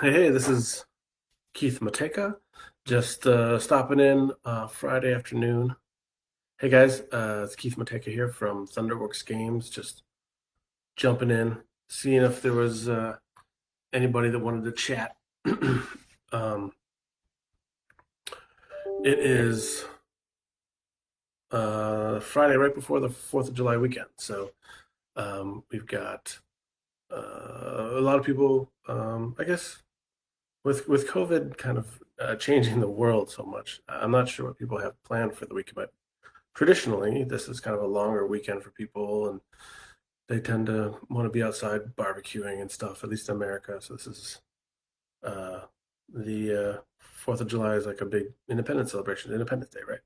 Hey, this is Keith Mateka. Just stopping in Friday afternoon. Hey guys, it's Keith Mateka here from Thunderworks Games. Just jumping in, seeing if there was anybody that wanted to chat. um, it is Friday right before the 4th of July weekend. So we've got a lot of people, I guess, with COVID kind of changing the world so much. I'm not sure what people have planned for the weekend, but traditionally, this is kind of a longer weekend for people, and they tend to want to be outside barbecuing and stuff, at least in America. So this is uh, the 4th of July is like a big independence celebration, Independence Day, right?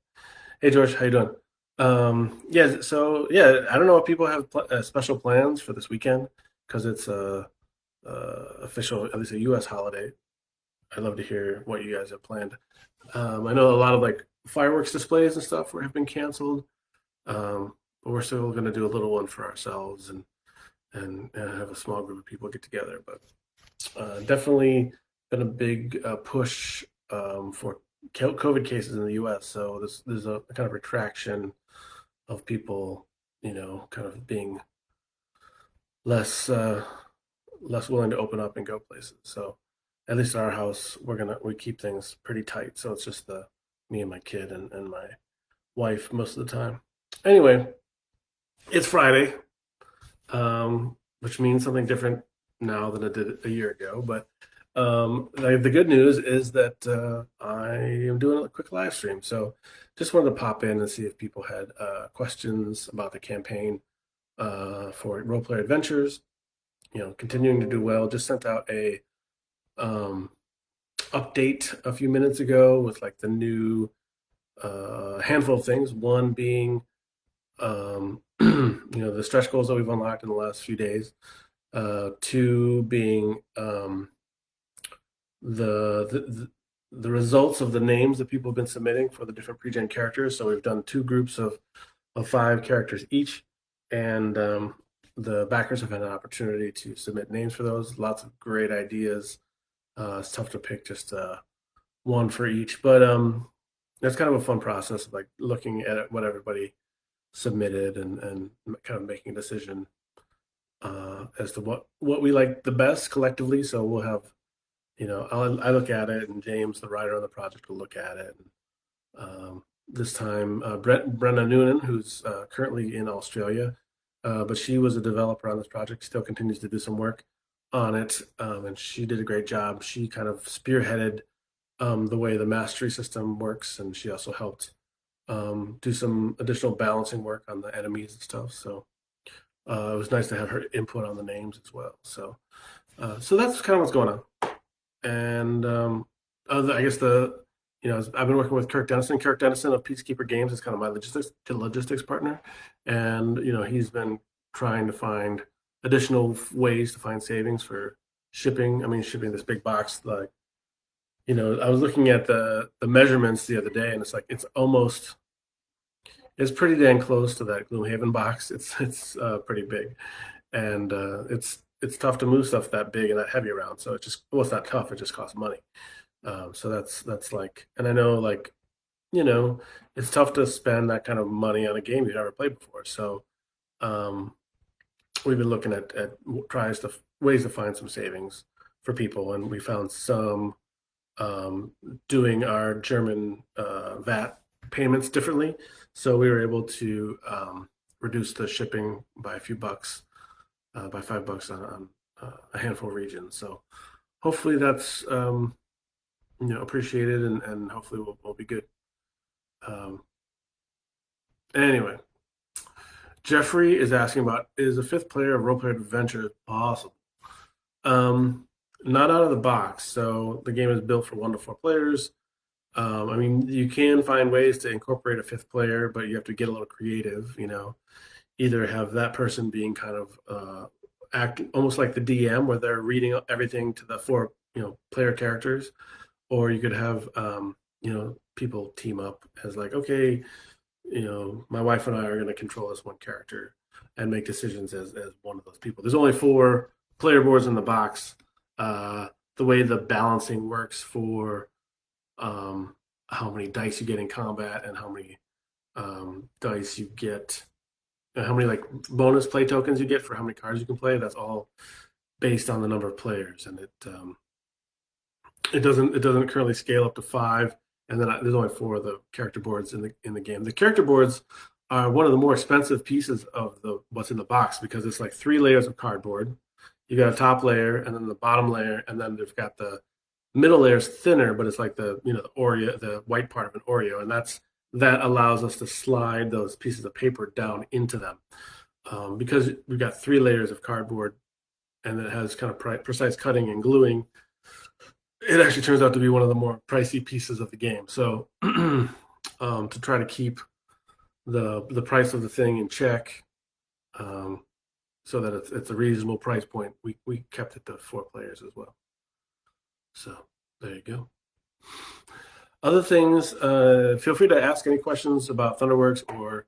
Hey, George, how you doing? Yeah, so yeah, I don't know if people have special plans for this weekend because it's official, at least a U.S. holiday. I'd love to hear what you guys have planned. I know a lot of like fireworks displays and stuff have been canceled. But we're still going to do a little one for ourselves and have a small group of people get together. But definitely been a big push for COVID cases in the U.S. So there's a kind of retraction of people, kind of being less less willing to open up and go places. So at least at our house, we keep things pretty tight. So it's just the me and my kid and my wife most of the time. Anyway, it's Friday, which means something different now than it did a year ago. But the good news is that I am doing a quick live stream. So just wanted to pop in and see if people had questions about the campaign for Roll Player Adventures. Continuing to do well. Just sent out a um, update a few minutes ago with like the new handful of things. One being the stretch goals that we've unlocked in the last few days. Two being the results of the names that people have been submitting for the different pre-gen characters. So we've done two groups of 5 characters each, and the backers have had an opportunity to submit names for those. Lots of great ideas. It's tough to pick just one for each, but that's kind of a fun process of like looking at what everybody submitted and kind of making a decision as to what we like the best collectively. So we'll have, I look at it, and James, the writer on the project, will look at it. And, this time, Brenna Noonan, who's currently in Australia, but she was a developer on this project, still continues to do some work on it, and she did a great job. She kind of spearheaded the way the mastery system works, and she also helped do some additional balancing work on the enemies and stuff. So it was nice to have her input on the names as well. So that's kind of what's going on. And I guess I've been working with Kirk Dennison. Kirk Dennison of Peacekeeper Games is kind of my logistics partner, and he's been trying to find additional ways to find savings for shipping. I mean, shipping this big box, like I was looking at the measurements the other day, and it's pretty dang close to that Gloomhaven box. It's pretty big, and it's tough to move stuff that big and that heavy around. So it's not tough. It just costs money. So that's like, and I know like it's tough to spend that kind of money on a game you've never played before. So um, we've been looking at ways to find some savings for people, and we found some doing our German VAT payments differently. So we were able to reduce the shipping by a few bucks, by $5 on a handful of regions. So hopefully that's appreciated, and hopefully we'll be good. Um, anyway, Jeffrey is asking about, is a 5th player of Role Player Adventures possible? Not out of the box. So the game is built for 1 to 4 players. I mean, you can find ways to incorporate a 5th player, but you have to get a little creative. Either have that person being kind of act almost like the DM, where they're reading everything to the 4 player characters, or you could have people team up as like, okay, my wife and I are going to control this one character and make decisions as one of those people. There's only 4 player boards in the box, the way the balancing works for how many dice you get in combat and how many dice you get, and how many like bonus play tokens you get for how many cards you can play. That's all based on the number of players, and it doesn't currently scale up to five. And then there's only four of the character boards in the game. The character boards are one of the more expensive pieces of the what's in the box because it's like 3 layers of cardboard. You got a top layer and then the bottom layer, and then they've got the middle layer is thinner, but it's like the Oreo, the white part of an Oreo, and that allows us to slide those pieces of paper down into them. Because we've got 3 layers of cardboard and it has kind of precise cutting and gluing, it actually turns out to be one of the more pricey pieces of the game. So to try to keep the price of the thing in check, so that it's a reasonable price point, we kept it to 4 players as well. So there you go. Other things, feel free to ask any questions about Thunderworks or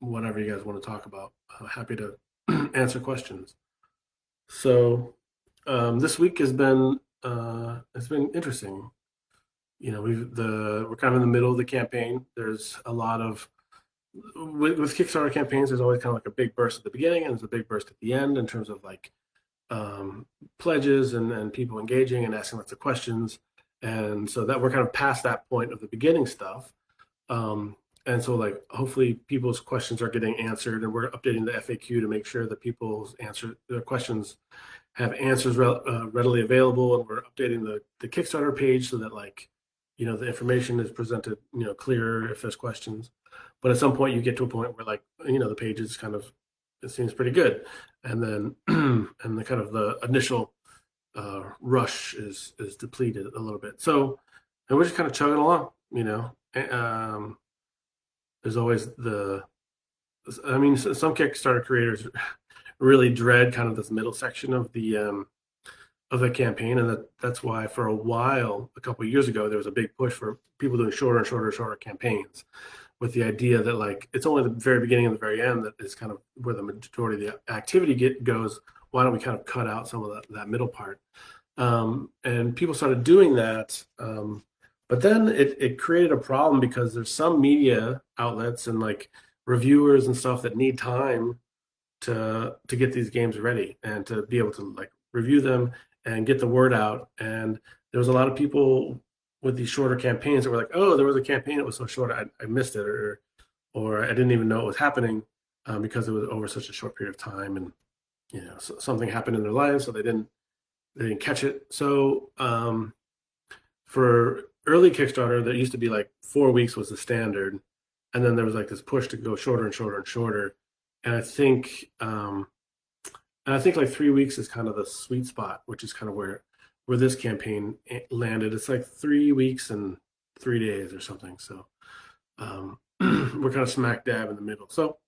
whatever you guys want to talk about. Happy to answer questions. So this week has been it's been interesting. You know, we're kind of in the middle of the campaign. There's a lot of with Kickstarter campaigns. There's always kind of like a big burst at the beginning and there's a big burst at the end in terms of like pledges and people engaging and asking lots of questions. And so that we're kind of past that point of the beginning stuff. And so like hopefully people's questions are getting answered, and we're updating the FAQ to make sure that their questions have answers readily available, and we're updating the Kickstarter page so that like, you know, the information is presented, you know, clearer if there's questions. But at some point you get to a point where like, you know, the page is kind of, it seems pretty good. And then and the kind of the initial rush is depleted a little bit. So, and we're just kind of chugging along, you know. There's always some Kickstarter creators really dread kind of this middle section of the campaign, and that's why for a while, a couple of years ago, there was a big push for people doing shorter and shorter campaigns, with the idea that like it's only the very beginning and the very end that is kind of where the majority of the activity goes. Why don't we kind of cut out some of that middle part? And people started doing that. But then it created a problem because there's some media outlets and like reviewers and stuff that need time to get these games ready and to be able to like review them and get the word out. And there was a lot of people with these shorter campaigns that were like, oh, there was a campaign that was so short, I missed it, or I didn't even know it was happening because it was over such a short period of time, and you know, something happened in their lives, so they didn't catch it. So for early Kickstarter, there used to be like 4 weeks was the standard, and then there was like this push to go shorter and shorter and shorter. And I think like 3 weeks is kind of the sweet spot, which is kind of where this campaign landed. It's like 3 weeks and 3 days or something. So we're kind of smack dab in the middle. So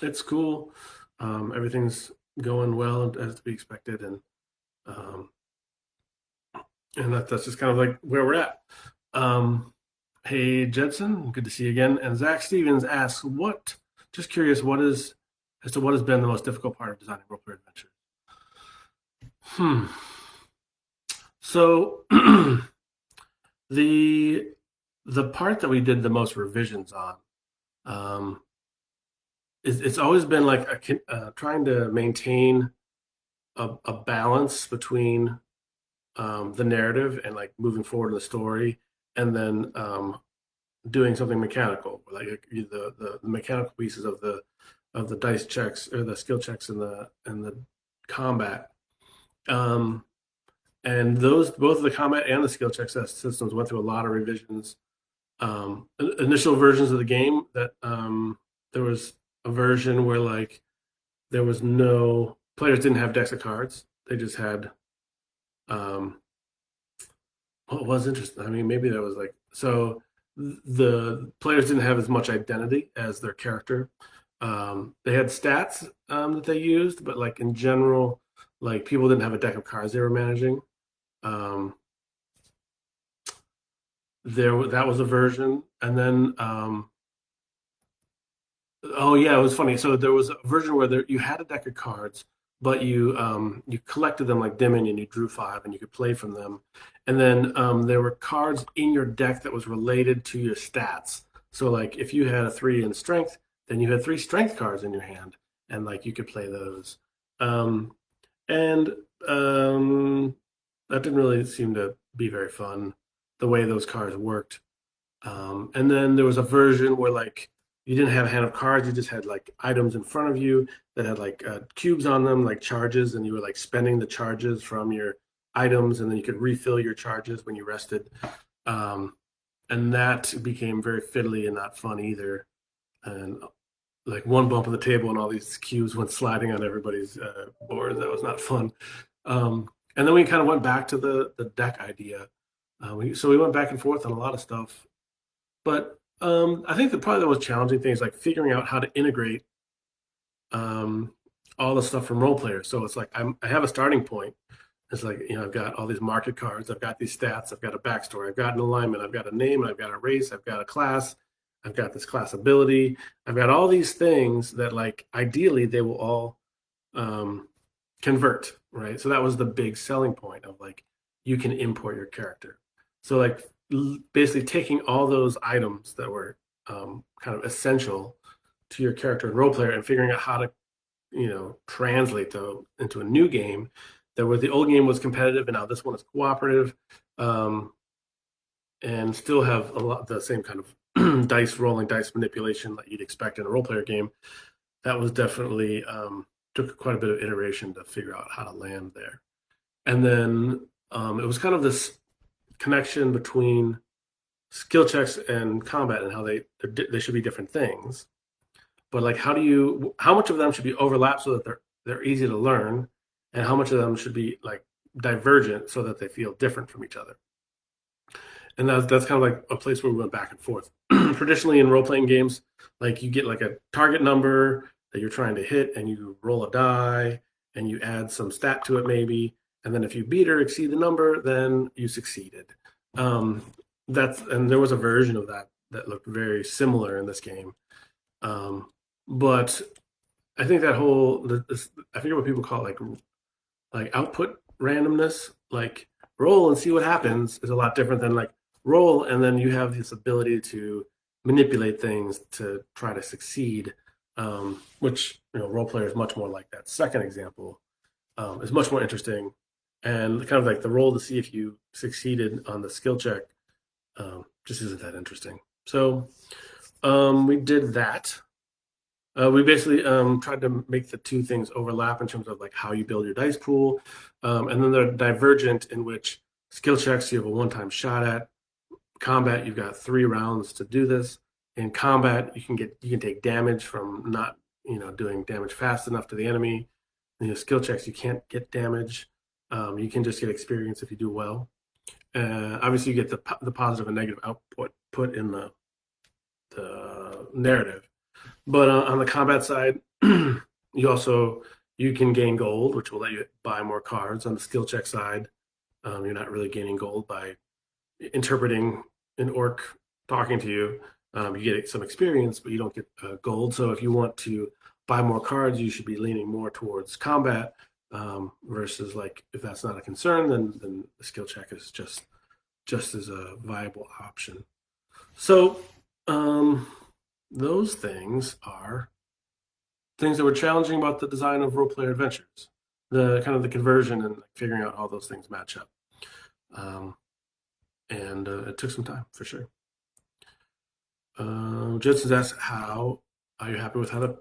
it's cool. Everything's going well as to be expected, and that's just kind of like where we're at. Hey Jedson, good to see you again. And Zach Stevens asks, just curious, what has been the most difficult part of designing Roll Player Adventures? So the part that we did the most revisions on, it's always been like trying to maintain a balance between the narrative and like moving forward in the story, and then doing something mechanical, like the mechanical pieces of the dice checks or the skill checks and the combat. And both the combat and the skill check systems went through a lot of revisions. Initial versions of the game that there was a version where like there was no players didn't have decks of cards. They just had what was interesting. I mean, maybe that was like, so the players didn't have as much identity as their character. They had stats that they used, but like in general, like people didn't have a deck of cards they were managing. That was a version, and then oh yeah, it was funny. So there was a version where you had a deck of cards, but you collected them like Dominion. You drew 5, and you could play from them. And then there were cards in your deck that was related to your stats. So like if you had a 3 in strength, then you had 3 strength cards in your hand, and like you could play those. Um, and that didn't really seem to be very fun, the way those cards worked. And then there was a version where like you didn't have a hand of cards, you just had like items in front of you that had like cubes on them, like charges, and you were like spending the charges from your items, and then you could refill your charges when you rested. Um, and that became very fiddly and not fun either. And like one bump of the table and all these cubes went sliding on everybody's board. That was not fun. And then we kind of went back to the deck idea. So we went back and forth on a lot of stuff. But I think probably the most challenging thing is like figuring out how to integrate all the stuff from role players. So it's like I have a starting point. It's like, I've got all these market cards, I've got these stats, I've got a backstory, I've got an alignment, I've got a name, I've got a race, I've got a class, I've got this class ability, I've got all these things that like ideally they will all convert, right? So that was the big selling point of like you can import your character. So like basically taking all those items that were kind of essential to your character and role player and figuring out how to translate them into a new game that where the old game was competitive and now this one is cooperative, and still have a lot the same kind of dice rolling, dice manipulation that you'd expect in a role player game. That was definitely took quite a bit of iteration to figure out how to land there. And then it was kind of this connection between skill checks and combat and how they should be different things. But like how much of them should be overlap so that they're easy to learn, and how much of them should be like divergent so that they feel different from each other. And that's kind of like a place where we went back and forth. Traditionally in role-playing games, like you get like a target number that you're trying to hit, and you roll a die and you add some stat to it maybe, and then if you beat or exceed the number, then you succeeded. And there was a version of that looked very similar in this game. But I think that I forget what people call it, like output randomness, like roll and see what happens is a lot different than like roll and then you have this ability to manipulate things to try to succeed, which role player is much more like that. Second example is much more interesting, and kind of like the roll to see if you succeeded on the skill check just isn't that interesting. So we did that. We basically tried to make the two things overlap in terms of like how you build your dice pool, and then they're divergent in which skill checks you have a one-time shot at. Combat, you've got 3 rounds to do this. In combat, you can take damage from not doing damage fast enough to the enemy. Skill checks, you can't get damage. You can just get experience if you do well. Obviously, you get the positive and negative output put in the narrative. But on the combat side, you can gain gold, which will let you buy more cards. On the skill check side, you're not really gaining gold by interpreting an orc talking to you. You get some experience, but you don't get gold. So if you want to buy more cards, you should be leaning more towards combat, versus like if that's not a concern, then the skill check is just as a viable option. So those things are things that were challenging about the design of Roll Player Adventures, the kind of the conversion and figuring out how those things match up. And it took some time for sure. Jensen's asked, how are you happy with how the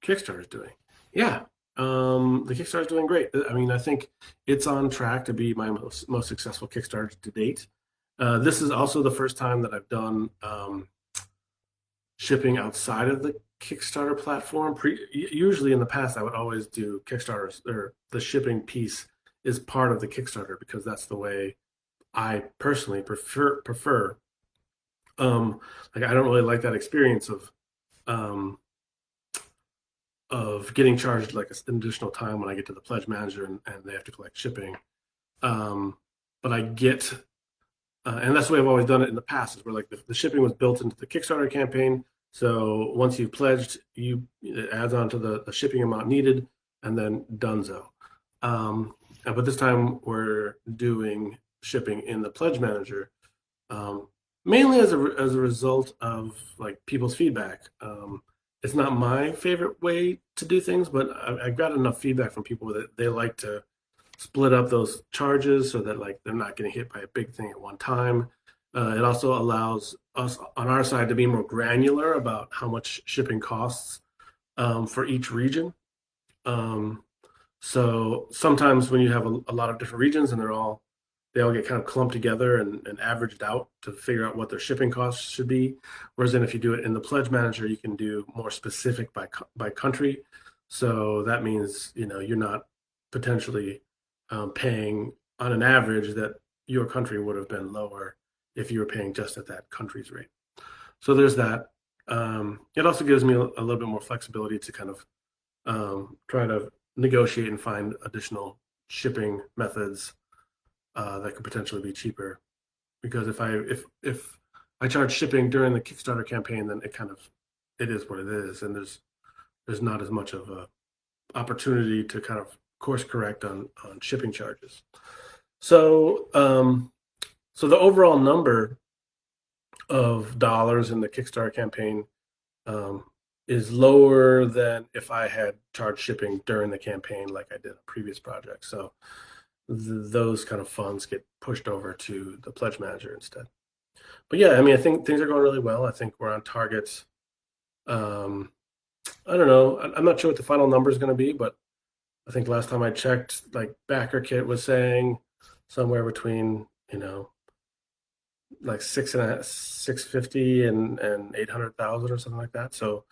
Kickstarter is doing? Yeah, the Kickstarter is doing great. I mean, I think it's on track to be my most successful Kickstarter to date. This is also the first time that I've done shipping outside of the Kickstarter platform. Usually in the past, I would always do Kickstarters, or the shipping piece is part of the Kickstarter because that's the way I personally prefer. Like I don't really like that experience of getting charged like an additional time when I get to the pledge manager and they have to collect shipping. But I get, and that's the way I've always done it in the past, is where like the shipping was built into the Kickstarter campaign. So once you've pledged, it adds on to the shipping amount needed, and then Dunzo. But this time we're doing shipping in the Pledge Manager, mainly as a result of like people's feedback. It's not my favorite way to do things, but I've got enough feedback from people that they like to split up those charges so that like they're not getting hit by a big thing at one time. It also allows us on our side to be more granular about how much shipping costs for each region. Um, so sometimes when you have a lot of different regions and they all get kind of clumped together and averaged out to figure out what their shipping costs should be. Whereas then if you do it in the Pledge Manager, you can do more specific by country. So that means you're not potentially paying on an average that your country would have been lower if you were paying just at that country's rate. So there's that. It also gives me a little bit more flexibility to kind of try to negotiate and find additional shipping methods that could potentially be cheaper. Because if I charge shipping during the Kickstarter campaign, then it is what it is, and there's not as much of a opportunity to kind of course correct on shipping charges. So so the overall number of dollars in the Kickstarter campaign is lower than if I had charged shipping during the campaign like I did a previous project. So those kind of funds get pushed over to the Pledge Manager instead. But yeah, I mean, I think things are going really well. I think we're on target. I don't know. I'm not sure what the final number is going to be, but I think last time I checked, like BackerKit was saying somewhere between, like 650 and 800,000 or something like that. So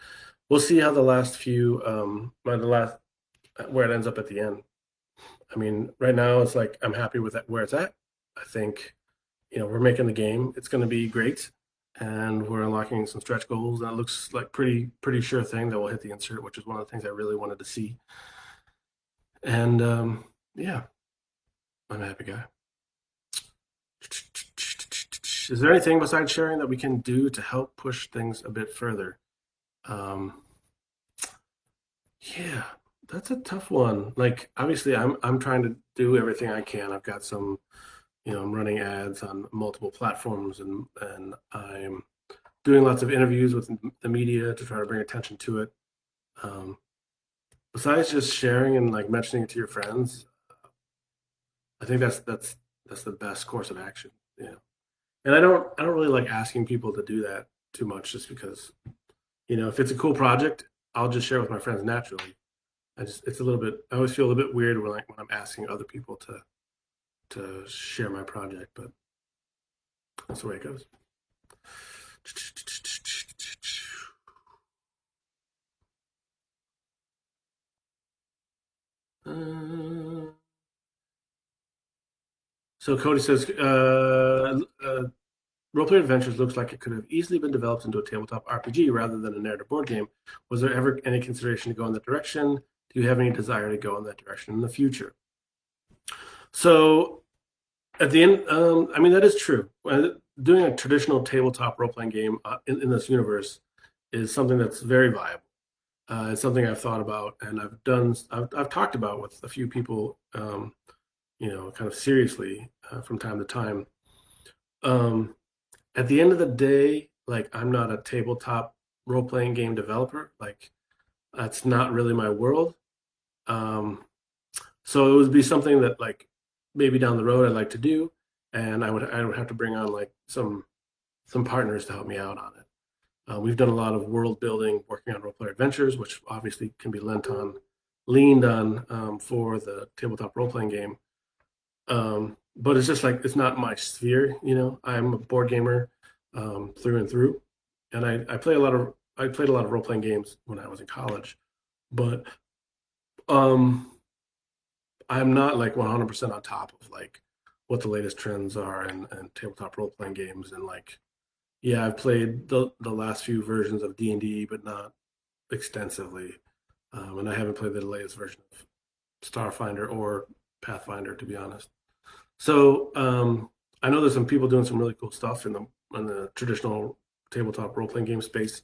we'll see how the last few, where it ends up at the end. I mean, right now it's like I'm happy with where it's at. I think, we're making the game. It's going to be great, and we're unlocking some stretch goals, and it looks like pretty sure thing that we'll hit the insert, which is one of the things I really wanted to see. And yeah, I'm a happy guy. Is there anything besides sharing that we can do to help push things a bit further? Yeah, that's a tough one. Like, obviously, I'm trying to do everything I can. I've got some, I'm running ads on multiple platforms, and I'm doing lots of interviews with the media to try to bring attention to it. Besides just sharing and like mentioning it to your friends, I think that's the best course of action. Yeah. And I don't really like asking people to do that too much, just because, if it's a cool project, I'll just share with my friends naturally. It's a little bit, I always feel a bit weird when I'm asking other people to share my project, but that's the way it goes. So Cody says, Roll Player Adventures looks like it could have easily been developed into a tabletop RPG rather than a narrative board game. Was there ever any consideration to go in that direction? Do you have any desire to go in that direction in the future? So at the end, I mean, that is true. Doing a traditional tabletop role-playing game in this universe is something that's very viable. It's something I've thought about, and I've talked about with a few people, kind of seriously from time to time. At the end of the day, like, I'm not a tabletop role-playing game developer. Like, that's not really my world. So it would be something that, like, maybe down the road I'd like to do, and I would have to bring on like some partners to help me out on it. We've done a lot of world building, working on Roll Player Adventures, which obviously can be leaned on for the tabletop role-playing game. But it's just like, it's not my sphere. I'm a board gamer through and through, and I played a lot of role-playing games when I was in college, but I'm not like 100% on top of like what the latest trends are in tabletop role-playing games. And like, yeah, I've played the last few versions of D&D, but not extensively. And I haven't played the latest version of Starfinder or Pathfinder, to be honest. So I know there's some people doing some really cool stuff in the traditional tabletop role-playing game space.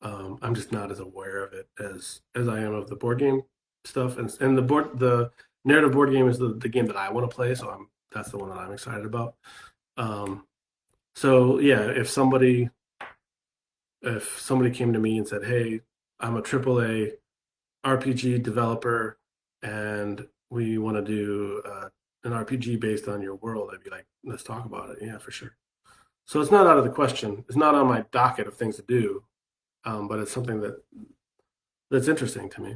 I'm just not as aware of it as I am of the board game stuff, and the narrative board game is the game that I want to play, so that's the one that I'm excited about. Um, so yeah, if somebody came to me and said, "Hey, I'm a AAA RPG developer, and we want to do an RPG based on your world," I'd be like, "Let's talk about it." Yeah, for sure. So it's not out of the question. It's not on my docket of things to do, but it's something that's interesting to me.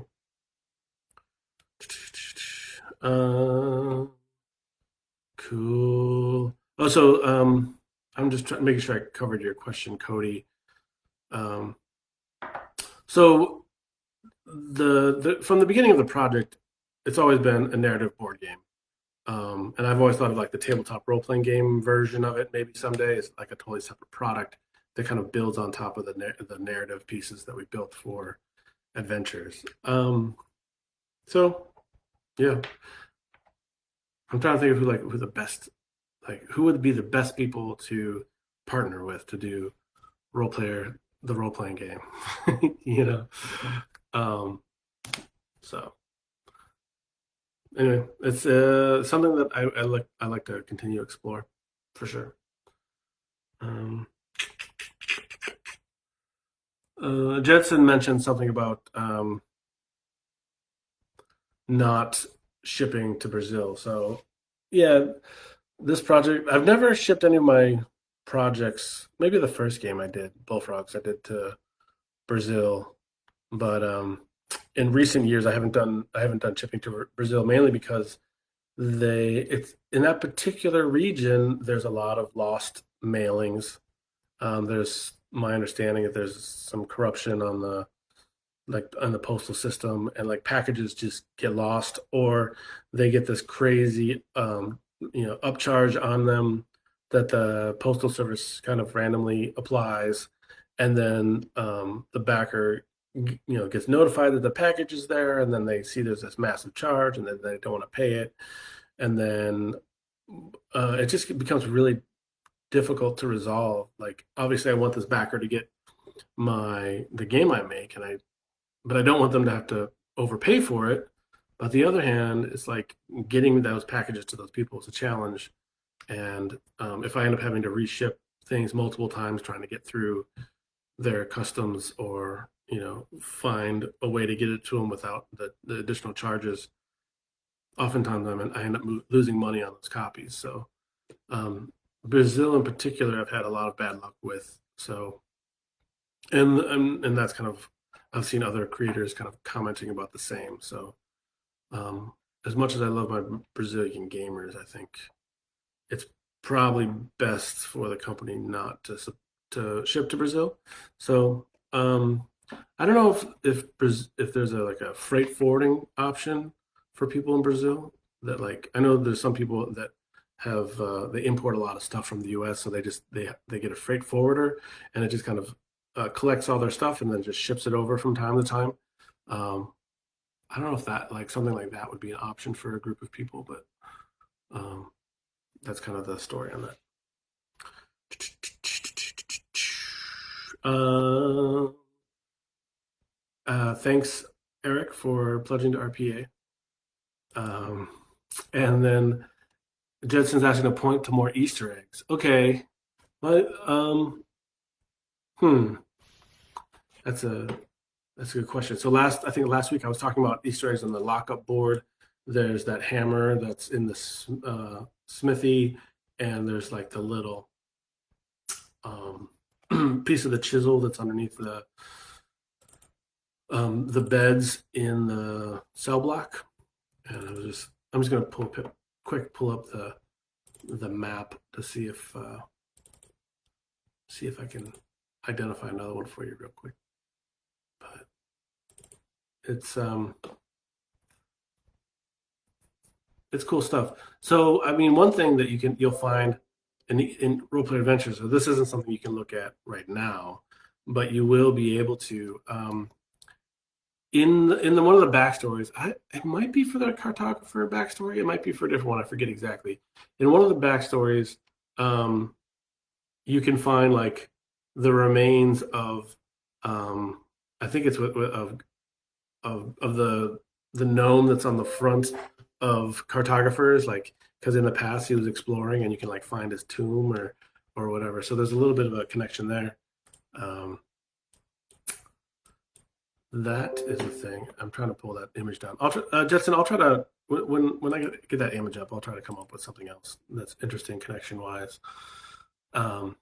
Cool. Also, I'm just making sure I covered your question, Cody. Um, so from the beginning of the project, it's always been a narrative board game. And I've always thought of like the tabletop role playing game version of it. Maybe someday it's like a totally separate product that kind of builds on top of the narrative pieces that we built for adventures. So yeah, I'm trying to think of who the best, like who would be the best people to partner with to do the role playing game, you know. Um, so anyway, it's something that I like to continue to explore for sure. Um, Jetson mentioned something about not shipping to Brazil. So yeah, this project, I've never shipped any of my projects. Maybe the first game I did, Bullfrogs, I did to Brazil, but in recent years I haven't done shipping to Brazil mainly because it's in that particular region. There's a lot of lost mailings. There's my understanding that there's some corruption on the postal system, and like packages just get lost, or they get this crazy upcharge on them that the postal service kind of randomly applies, and then the backer gets notified that the package is there, and then they see there's this massive charge, and then they don't want to pay it, and then it just becomes really difficult to resolve. Like obviously I want this backer to get the game I make, but I don't want them to have to overpay for it. But the other hand, it's like getting those packages to those people is a challenge. And if I end up having to reship things multiple times, trying to get through their customs, or find a way to get it to them without the additional charges, oftentimes I end up losing money on those copies. So Brazil in particular, I've had a lot of bad luck with. So and that's kind of, I've seen other creators kind of commenting about the same. So as much as I love my Brazilian gamers, I think it's probably best for the company not to ship to Brazil. So I don't know if there's like a freight forwarding option for people in Brazil. That, like, I know there's some people that have they import a lot of stuff from the U.S., so they get a freight forwarder, and it just kind of collects all their stuff and then just ships it over from time to time. Um, I don't know if that, like, something like that would be an option for a group of people, but um, that's kind of the story on that. Thanks, Eric, for pledging to RPA. And then Judson's asking to point to more Easter eggs. Okay, but hmm, that's a that's a good question. So I think last week I was talking about Easter eggs on the lockup board. There's that hammer that's in the smithy, and there's like the little piece of the chisel that's underneath the beds in the cell block. And I'm just gonna pull up the map to see if I can identify another one for you real quick. But it's cool stuff. So I mean, one thing that you'll find in Roll Player Adventures, so this isn't something you can look at right now, but you will be able to. In one of the backstories, it might be for the cartographer backstory. It might be for a different one. I forget exactly. In one of the backstories, you can find like the remains of, I think it's of the the gnome that's on the front of cartographers, like because in the past he was exploring and you can like find his tomb or whatever. So there's a little bit of a connection there. Um, that is the thing. I'm trying to pull that image down. Jetson, I'll try to when I get that image up, I'll try to come up with something else that's interesting connection wise. Um,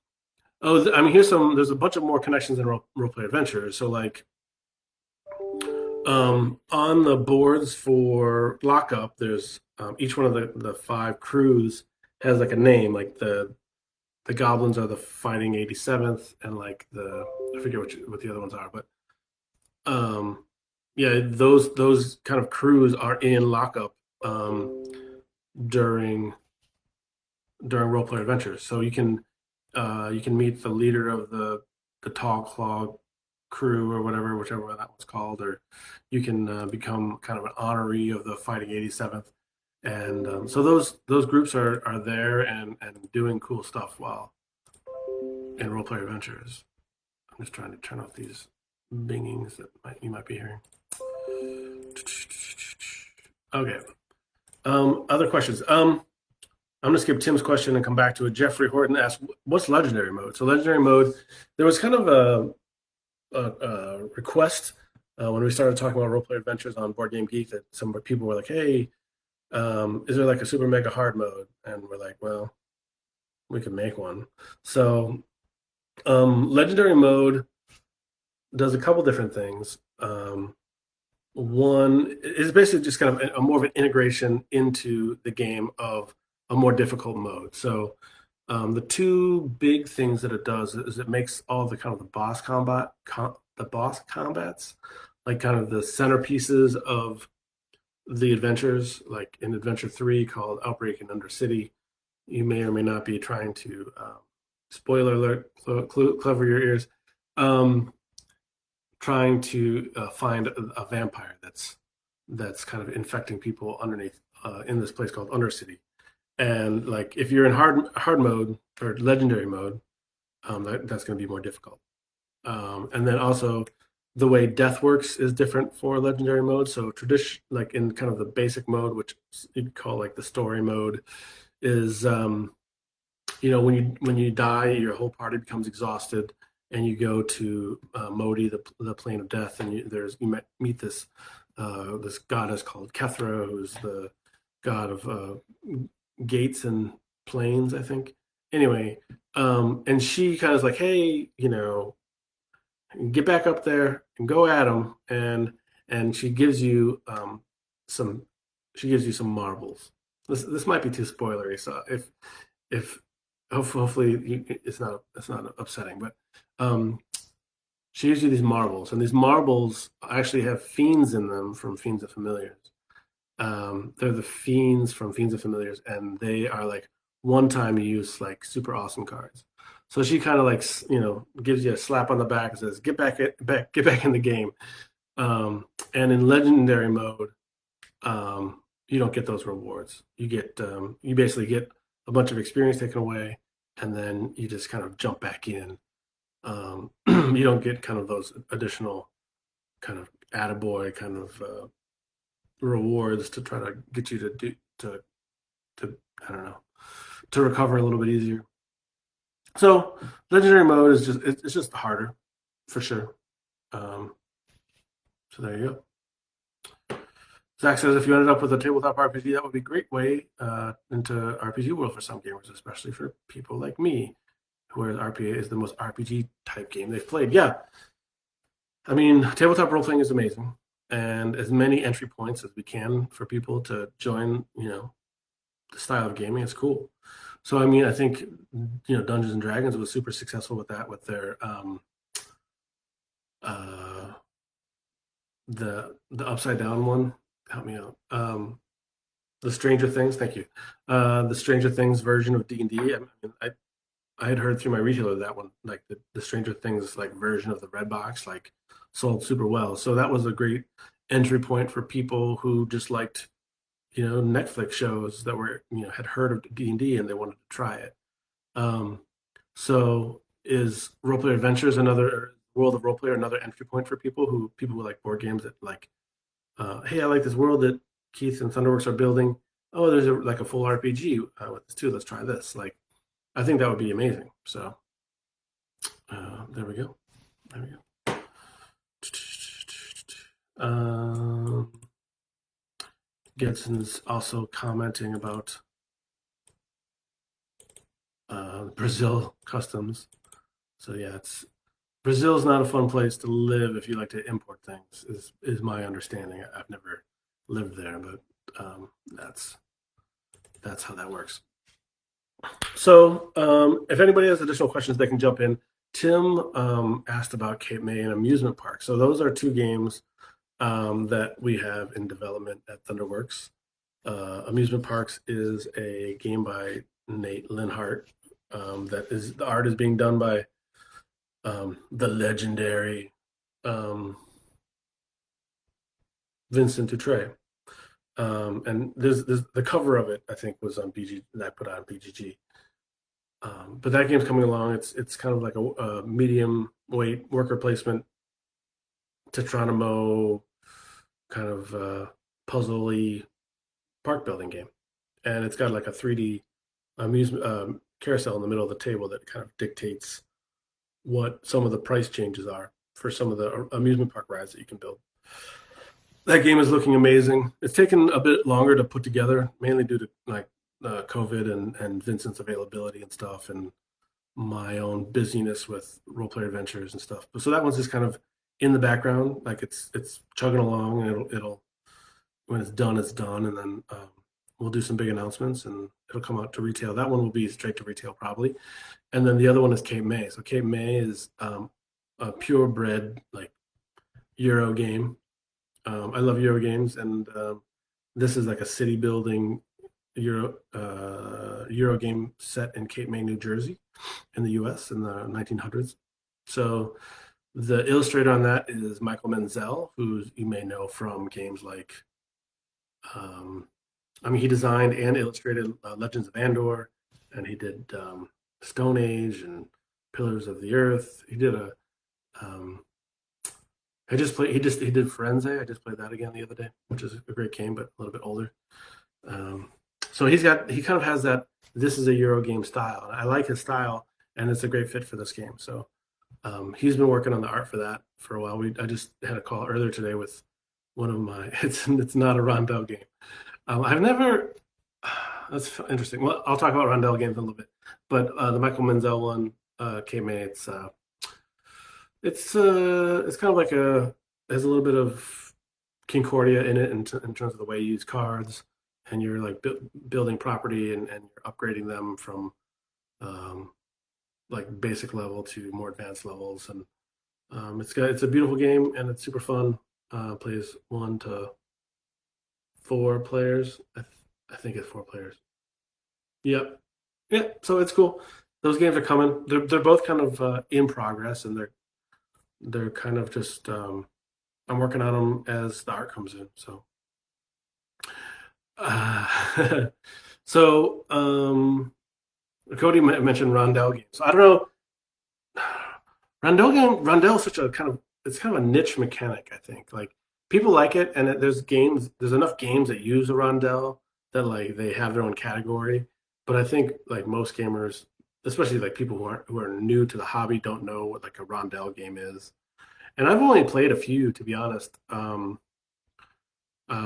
I mean, there's a bunch of more connections in Role Play Adventures. So like on the boards for lockup, there's each one of the five crews has like a name. Like the goblins are the Fighting 87th, and like I forget what the other ones are, but um, yeah, those kind of crews are in lockup during Role Play Adventures. So you can meet the leader of the Tall Claw crew or whatever, whichever one that was called, or you can become kind of an honoree of the Fighting 87th. And so those groups are there and doing cool stuff while in Role Player Adventures. I'm just trying to turn off these bingings that you might be hearing. Okay. Other questions. I'm going to skip Tim's question and come back to it. Jeffrey Horton asked, "What's legendary mode?" So legendary mode, there was kind of a request when we started talking about Role Play Adventures on Board Game Geek that some people were like, "Hey, is there like a super mega hard mode?" And we're like, "Well, we could make one." So legendary mode does a couple different things. One is basically just kind of a more of an integration into the game of a more difficult mode. So the two big things that it does is it makes all the kind of the boss combats, like kind of the centerpieces of the adventures, like in Adventure 3 called Outbreak in Undercity. You may or may not be trying to, spoiler alert, clever your ears, trying to find a vampire that's kind of infecting people underneath in this place called Undercity. And like if you're in hard mode or legendary mode, that's going to be more difficult. And then also the way death works is different for legendary mode. So tradition, like in kind of the basic mode, which you'd call like the story mode, is when you die, your whole party becomes exhausted, and you go to Modi, the plane of death, and you meet this this goddess called Kethra, who's the god of gates and planes, I think. Anyway, and she kind of is like, hey, get back up there and go at them, and she gives you some some marbles. This might be too spoilery, so if hopefully it's not upsetting, but um, she gives you these marbles, and these marbles actually have fiends in them from Fiends of Familiars. They're the fiends from Fiends of Familiars, and they are like one-time use, like super awesome cards. So she kind of like gives you a slap on the back and says, get back in the game." And in legendary mode, you don't get those rewards. You basically get a bunch of experience taken away, and then you just kind of jump back in. You don't get kind of those additional kind of attaboy kind of rewards to try to get you to I don't know, to recover a little bit easier. So legendary mode is it's just harder for sure. So there you go. Zach says, if you ended up with a tabletop RPG, that would be a great way into RPG world for some gamers, especially for people like me, whereas RPA is the most RPG type game they've played. Yeah, I mean, tabletop role playing is amazing, and as many entry points as we can for people to join, the style of gaming is cool. So I mean, I think Dungeons and Dragons was super successful with that, with their uh, the upside down one. Help me out. The Stranger Things. Thank you. The Stranger Things version of D&D. I had heard through my retailer that one, like the Stranger Things like version of the Red Box, like sold super well. So that was a great entry point for people who just liked, Netflix shows that were, had heard of D&D and they wanted to try it. So is Role Player Adventures another World of Role Player another entry point for people who like board games that like hey, I like this world that Keith and Thunderworks are building. Oh, there's like a full RPG with this too. Let's try this. Like, I think that would be amazing. So there we go. There we go. Getson's also commenting about Brazil customs. So yeah, Brazil's not a fun place to live if you like to import things. Is my understanding. I've never lived there, but that's how that works. So if anybody has additional questions, they can jump in. Tim asked about Cape May and Amusement Park. So those are two games that we have in development at Thunderworks. Amusement Parks is a game by Nate Linhart. The art is being done by the legendary Vincent Dutray. And there's the cover of it, I think, was on BG that I put on BGG. But that game's coming along. It's kind of like a medium weight worker placement Tetranamo kind of puzzly park building game, and it's got like a 3D amusement carousel in the middle of the table that kind of dictates what some of the price changes are for some of the amusement park rides that you can build. That game is looking amazing. It's taken a bit longer to put together, mainly due to like COVID and Vincent's availability and stuff, and my own busyness with Roll Player Adventures and stuff. But so that one's just kind of in the background, like it's chugging along, and it'll when it's done, and then we'll do some big announcements, and it'll come out to retail. That one will be straight to retail probably, and then the other one is Cape May. So Cape May is a purebred like Euro game. I love Euro games, and this is like a city building Euro game set in Cape May, New Jersey, in the U.S. in the 1900s. So the illustrator on that is Michael Menzel, who you may know from games like, he designed and illustrated Legends of Andor, and he did Stone Age and Pillars of the Earth. He did he did Firenze. I just played that again the other day, which is a great game, but a little bit older. So he kind of has that. This is a Euro game style. I like his style, and it's a great fit for this game. So he's been working on the art for that for a while. I just had a call earlier today with one of my. It's not a Rondell game. I've never. That's interesting. Well, I'll talk about Rondell games in a little bit, but the Michael Menzel one came in. It's kind of like there's a little bit of Concordia in it in terms of the way you use cards, and you're like building property and you're upgrading them from like basic level to more advanced levels, and it's a beautiful game, and it's super fun. Plays 1 to 4 players. I think it's 4 players. Yep. Yeah. So it's cool. Those games are coming. They're both kind of in progress, and they're kind of just I'm working on them as the art comes in. So so Cody mentioned Rondell games. So I don't know. Rondell is such a it's kind of a niche mechanic, I think. Like people like it, and there's enough games that use a Rondell that like they have their own category. But I think like most gamers, especially like people who are new to the hobby, don't know what like a Rondell game is. And I've only played a few, to be honest.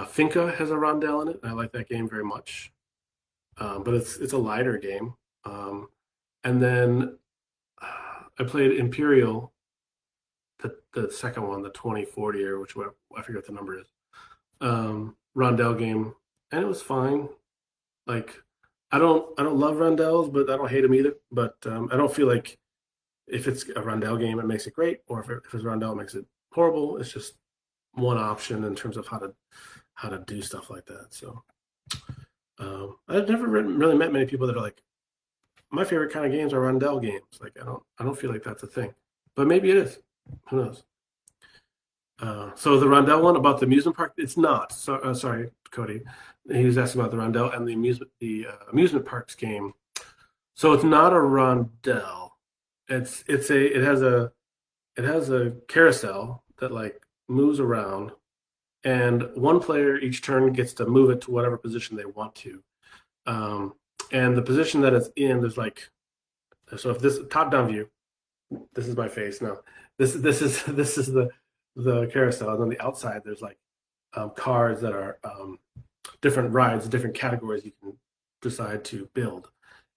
Finca has a Rondell in it. I like that game very much, but it's a lighter game. And then I played Imperial, the second one, the 2040 or which I forget what the number is. Rondell game, and it was fine. Like I don't love Rondells, but I don't hate them either. But I don't feel like if it's a Rondell game, it makes it great, or if it's Rondell, it makes it horrible. It's just one option in terms of how to do stuff like that. So I've never really met many people that are like, my favorite kind of games are Rondell games. Like I don't feel like that's a thing, but maybe it is. Who knows? So the Rondell one about the amusement park, it's not. So sorry, Cody. He was asking about the Rondell and the amusement parks game. So it's not a Rondell. It has a carousel that like moves around, and one player each turn gets to move it to whatever position they want to. Um, and the position that it's in, there's like, so if this top-down view, this is my face now. This is the carousel, and on the outside there's like cards that are different rides, different categories you can decide to build,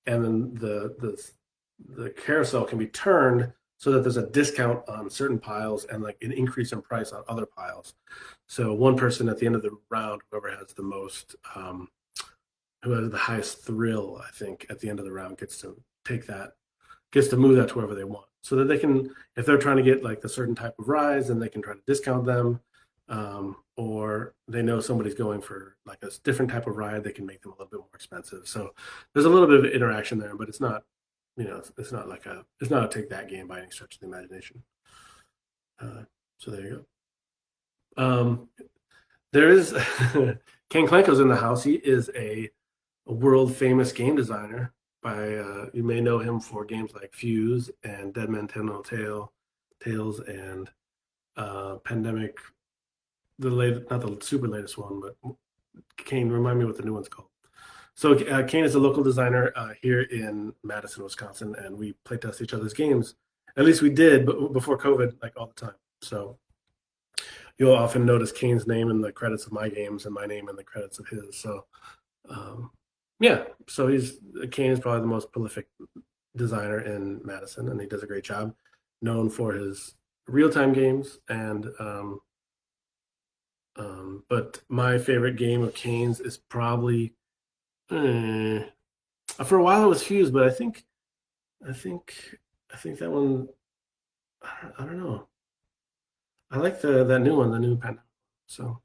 and then the carousel can be turned so that there's a discount on certain piles and like an increase in price on other piles. So one person at the end of the round, whoever has the most, who has the highest thrill, I think, at the end of the round gets to take that, gets to move that to wherever they want, so that they can, if they're trying to get like the certain type of rides, then they can try to discount them, or they know somebody's going for like a different type of ride, they can make them a little bit more expensive. So there's a little bit of interaction there, but it's not, it's not like it's not a take that game by any stretch of the imagination. So there you go. There is Ken Klenko's in the house. He is a world famous game designer. You may know him for games like Fuse and Dead Man Tales and Pandemic, not the super latest one, but Kane, remind me what the new one's called. So Kane is a local designer here in Madison, Wisconsin, and we playtest each other's games. At least we did, but before COVID, like all the time. So you'll often notice Kane's name in the credits of my games and my name in the credits of his. So yeah, so Kane is probably the most prolific designer in Madison, and he does a great job. Known for his real-time games, and but my favorite game of Kane's is probably for a while it was Fuse, but I think that one, I don't know. I like that new one, the new pen. So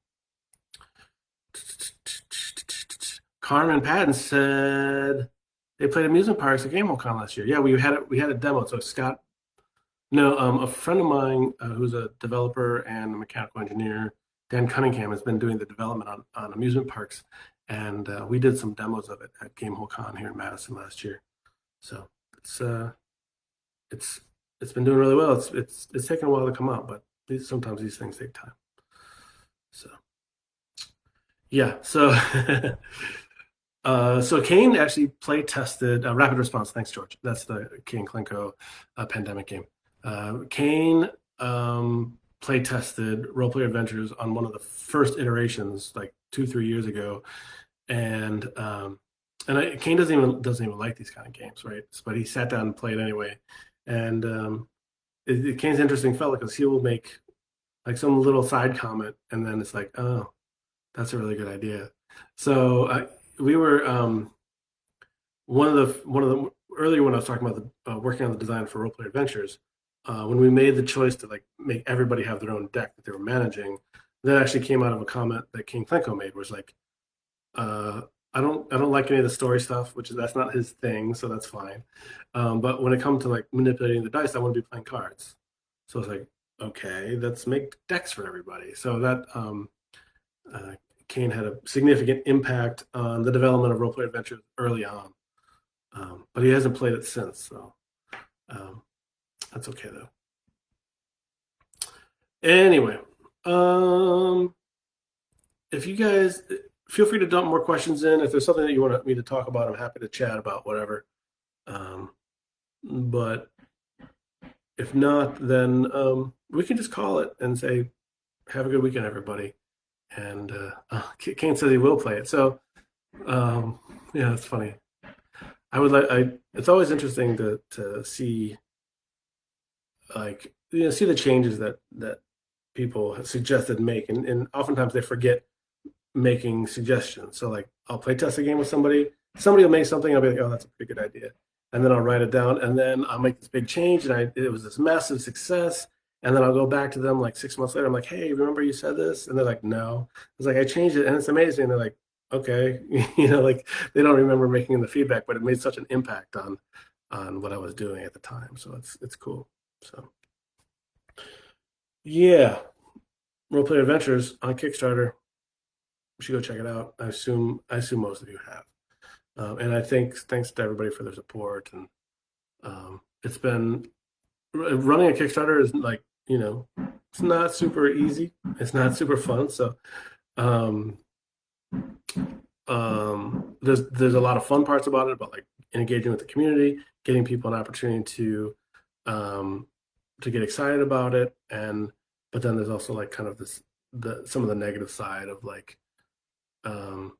Carmen Patton said they played amusement parks at GameWorld last year. Yeah, we had a demo. So Scott, no, a friend of mine who's a developer and a mechanical engineer, Dan Cunningham, has been doing the development on amusement parks, and we did some demos of it at GameWorld here in Madison last year. So it's been doing really well. It's taken a while to come out, but sometimes these things take time. So yeah, so so Kane actually play tested Rapid Response. Thanks, George. That's the Kane Klenko pandemic game. Kane play tested Roll Player Adventures on one of the first iterations, like 2-3 years ago, and Kane doesn't even like these kind of games, right? But he sat down and played anyway, and Kane's an interesting fellow because he will make like some little side comment, and then it's like, oh, that's a really good idea. So we were one of the earlier when I was talking about the working on the design for Roll Player Adventures, when we made the choice to like make everybody have their own deck that they were managing, that actually came out of a comment that King Klenko made, was like, I don't like any of the story stuff, that's not his thing, so that's fine. But when it comes to like manipulating the dice, I want to be playing cards. So it's like, okay, let's make decks for everybody. So that Kane had a significant impact on the development of Role Player Adventures early on, but he hasn't played it since. So that's okay though. Anyway, if you guys feel free to dump more questions in. If there's something that you want me to talk about, I'm happy to chat about whatever. But if not, then we can just call it and say, have a good weekend, everybody. And Kane says he will play it. So yeah, it's funny. It's always interesting to see, like, see the changes that people have suggested and make, and oftentimes they forget making suggestions. So like, I'll play test a game with somebody will make something, I'll be like, oh, that's a pretty good idea, and then I'll write it down, and then I'll make this big change, and it was this massive success, and then I'll go back to them like 6 months later. I'm like, hey, remember you said this? And they're like, no. It's like, I changed it and it's amazing. And they're like, okay, like they don't remember making the feedback, but it made such an impact on what I was doing at the time. So it's cool. So yeah, Role Player Adventures on Kickstarter. You should go check it out. I assume most of you have. And I think thanks to everybody for their support. And it's been running a Kickstarter is like, it's not super easy. It's not super fun. So um, there's a lot of fun parts about it, about like engaging with the community, getting people an opportunity um, to get excited about it, and but then there's also like kind of some of the negative side of like um,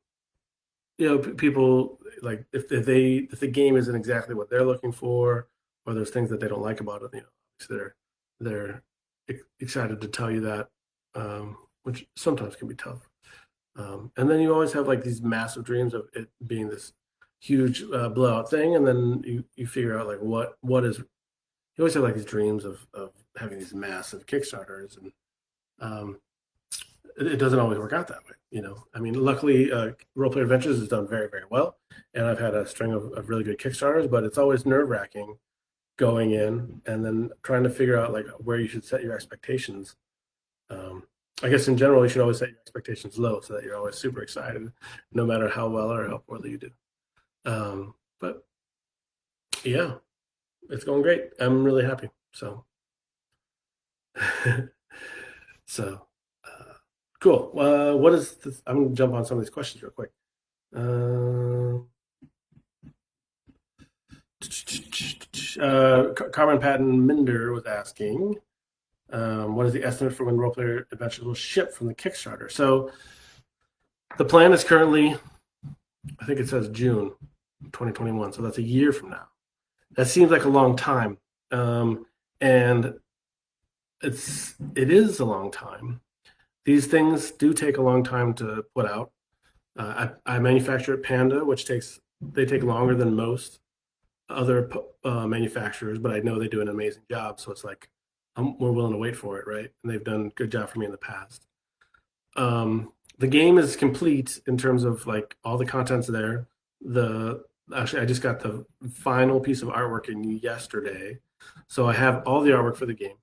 people like if the game isn't exactly what they're looking for, or there's things that they don't like about it, so they're excited to tell you that, which sometimes can be tough. And then you always have like these massive dreams of it being this huge blowout thing, and then you figure out like what is. You always have like these dreams of having these massive Kickstarters, and um, it doesn't always work out that way. I mean, luckily, Roll Player Adventures has done very, very well, and I've had a string of really good Kickstarters, but it's always nerve-wracking going in and then trying to figure out like where you should set your expectations. Um, I guess in general, you should always set your expectations low so that you're always super excited, no matter how well or how poorly you do. But yeah, it's going great. I'm really happy. So, so cool. What is this? I'm going to jump on some of these questions real quick. Carmen Patton Minder was asking, what is the estimate for when Roll Player Adventures will ship from the Kickstarter? So the plan is currently, I think it says June 2021. So that's a year from now. That seems like a long time. And it is a long time. These things do take a long time to put out. I manufacture at Panda, which they take longer than most other manufacturers, but I know they do an amazing job. So it's like we're willing to wait for it, right? And they've done a good job for me in the past. The game is complete in terms of like all the content's there. Actually, I just got the final piece of artwork in yesterday, so I have all the artwork for the game.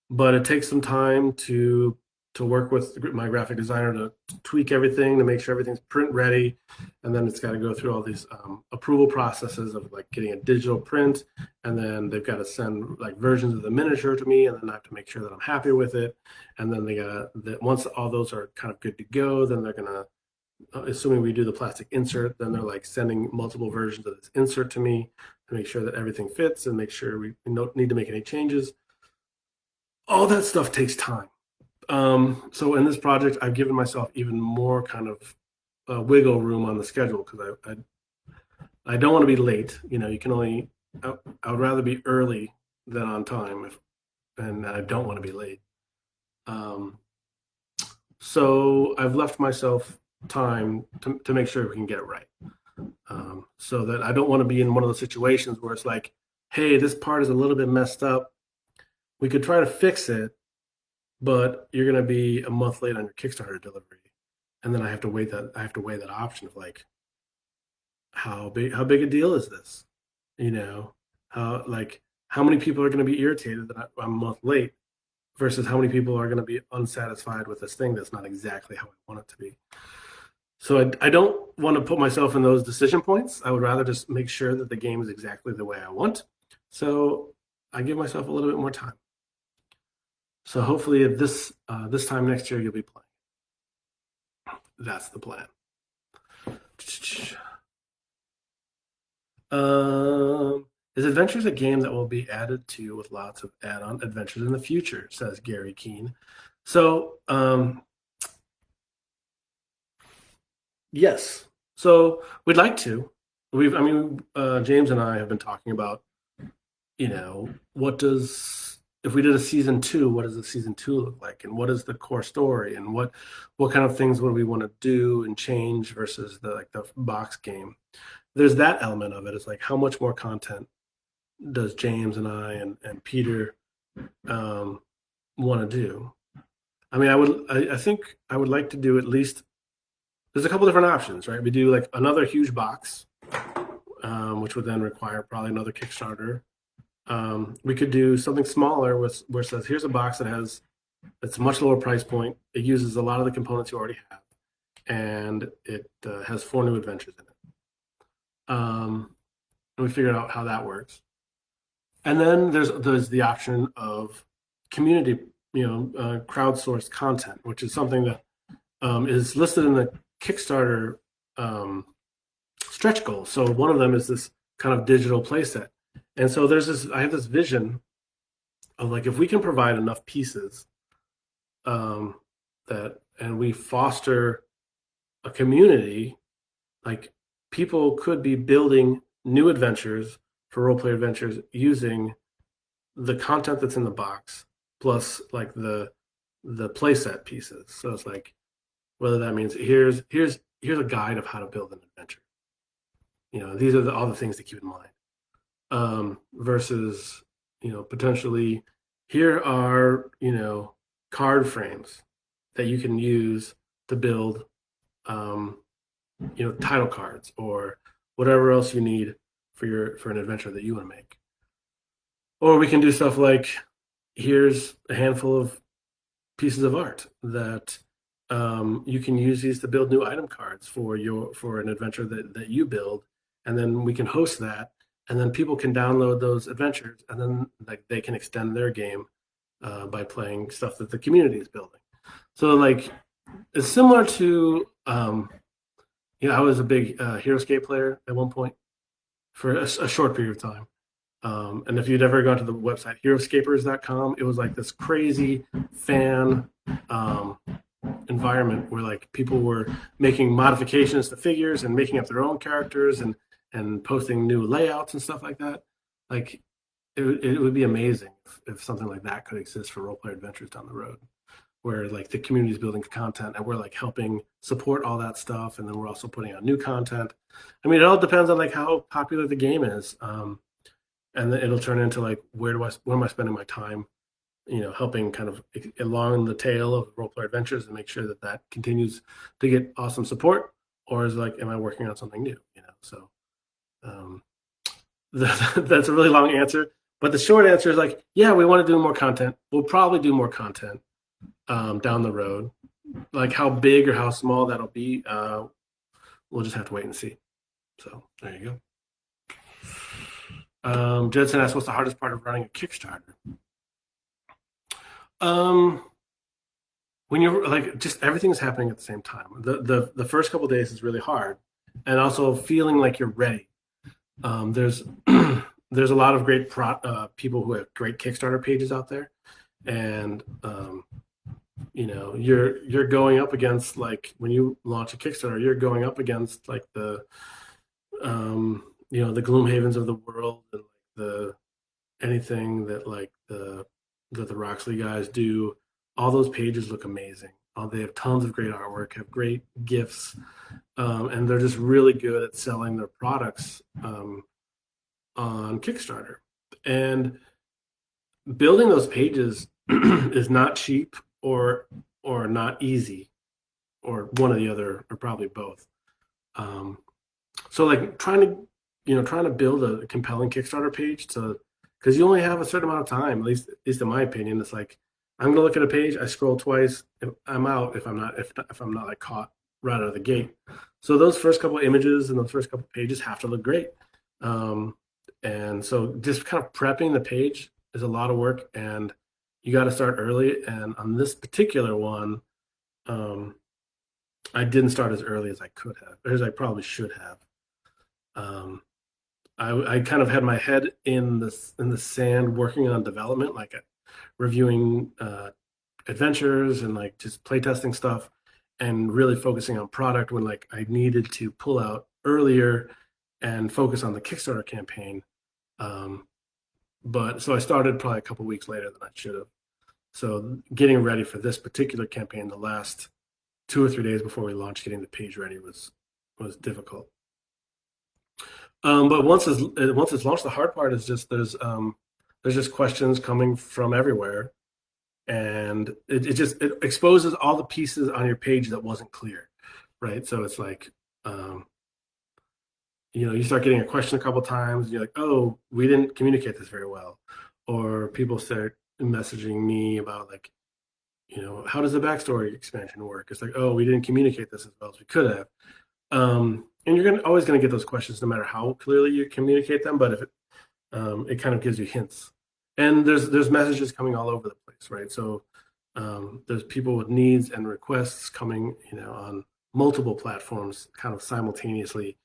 But it takes some time to work with my graphic designer to tweak everything to make sure everything's print ready, and then it's got to go through all these approval processes of like getting a digital print, and then they've got to send like versions of the miniature to me, and then I have to make sure that I'm happy with it, and then once all those are kind of good to go, then they're gonna, assuming we do the plastic insert, then they're like sending multiple versions of this insert to me to make sure that everything fits and make sure we don't need to make any changes. All that stuff takes time. So in this project, I've given myself even more kind of wiggle room on the schedule because I don't want to be late. You can only I would rather be early than on time, and I don't want to be late. So I've left myself time to make sure we can get it right. So that I don't want to be in one of those situations where it's like, hey, this part is a little bit messed up. We could try to fix it, but you're going to be a month late on your Kickstarter delivery, and then I have to weigh that option of like, how big a deal is this? How many people are going to be irritated that I'm a month late versus how many people are going to be unsatisfied with this thing that's not exactly how I want it to be. So I don't want to put myself in those decision points. I would rather just make sure that the game is exactly the way I want. So I give myself a little bit more time. So hopefully this time next year you'll be playing. That's the plan. Is Adventures a game that will be added to with lots of add-on adventures in the future? Says Gary Keene. So yes. So we'd like to. James and I have been talking about, if we did a season 2, what does the season 2 look like, and what is the core story, and what kind of things would we want to do and change versus the box game. There's that element of it. It's like, how much more content does James and I and Peter want to do? I mean, I think I would like to do at least. There's a couple different options, right? We do like another huge box, which would then require probably another Kickstarter. We could do something smaller where it says, here's a box that's a much lower price point. It uses a lot of the components you already have, and it has 4 new adventures in it. And we figured out how that works. And then there's the option of community, crowdsourced content, which is something that is listed in the Kickstarter stretch goals. So one of them is this kind of digital playset. And so I have this vision of like, if we can provide enough pieces and we foster a community, like people could be building new adventures for Role Player Adventures using the content that's in the box plus like the playset pieces. So it's like, whether that means here's a guide of how to build an adventure. These are all the things to keep in mind. Versus, potentially here are, card frames that you can use to build, title cards or whatever else you need for an adventure that you want to make. Or we can do stuff like, here's a handful of pieces of art that you can use these to build new item cards for an adventure that you build, and then we can host that, and then people can download those adventures, and then like they can extend their game by playing stuff that the community is building. So like it's similar to I was a big HeroScape player at one point for a short period of time. And if you'd ever gone to the website Scapers.com, it was like this crazy fan environment where like people were making modifications to figures and making up their own characters and posting new layouts and stuff like that. Like it would be amazing if something like that could exist for Role Player Adventures down the road, where like the community is building content and we're like helping support all that stuff, and then we're also putting out new content. I mean, it all depends on like how popular the game is, and then it'll turn into like where am I spending my time, helping kind of along the tail of Role Player Adventures and make sure that continues to get awesome support, or is like, am I working on something new? So that's a really long answer, but the short answer is like, yeah, we want to do more content. We'll probably do more content down the road. Like how big or how small that'll be, we'll just have to wait and see. So there you go. Jensen asked, what's the hardest part of running a Kickstarter? When you're like, just everything's happening at the same time. The first couple of days is really hard, and also feeling like you're ready. There's there's a lot of great people who have great Kickstarter pages out there, and you're going up against, like, when you launch a Kickstarter, you're going up against like the the Gloomhavens of the world, and like anything that like the Roxley guys do. All those pages look amazing. They have tons of great artwork, have great gifts, and they're just really good at selling their products on Kickstarter. And building those pages is not cheap or not easy, or one or the other, or probably both. So like trying to build a compelling Kickstarter page, because you only have a certain amount of time, at least in my opinion. It's like, I'm going to look at a page, I scroll twice, I'm out if I'm not like caught right out of the gate. So those first couple of images and those first couple of pages have to look great. And so just kind of prepping the page is a lot of work, and you got to start early. And on this particular one, I didn't start as early as I could have, or as I probably should have. I kind of had my head in the sand working on development, like reviewing adventures and like just playtesting stuff, and really focusing on product, when like I needed to pull out earlier and focus on the Kickstarter campaign. But so I started probably a couple weeks later than I should have. So getting ready for this particular campaign, the last 2 or 3 days before we launched, getting the page ready was difficult. But once it's launched, the hard part is just there's just questions coming from everywhere, and it exposes all the pieces on your page that wasn't clear, right? So it's like, you start getting a question a couple times, and you're like, oh, we didn't communicate this very well, or people start messaging me about like, how does the backstory expansion work? It's like, oh, we didn't communicate this as well as we could have. And you're always going to get those questions no matter how clearly you communicate them. But it kind of gives you hints. And there's messages coming all over the place, right? So there's people with needs and requests coming, on multiple platforms, kind of simultaneously.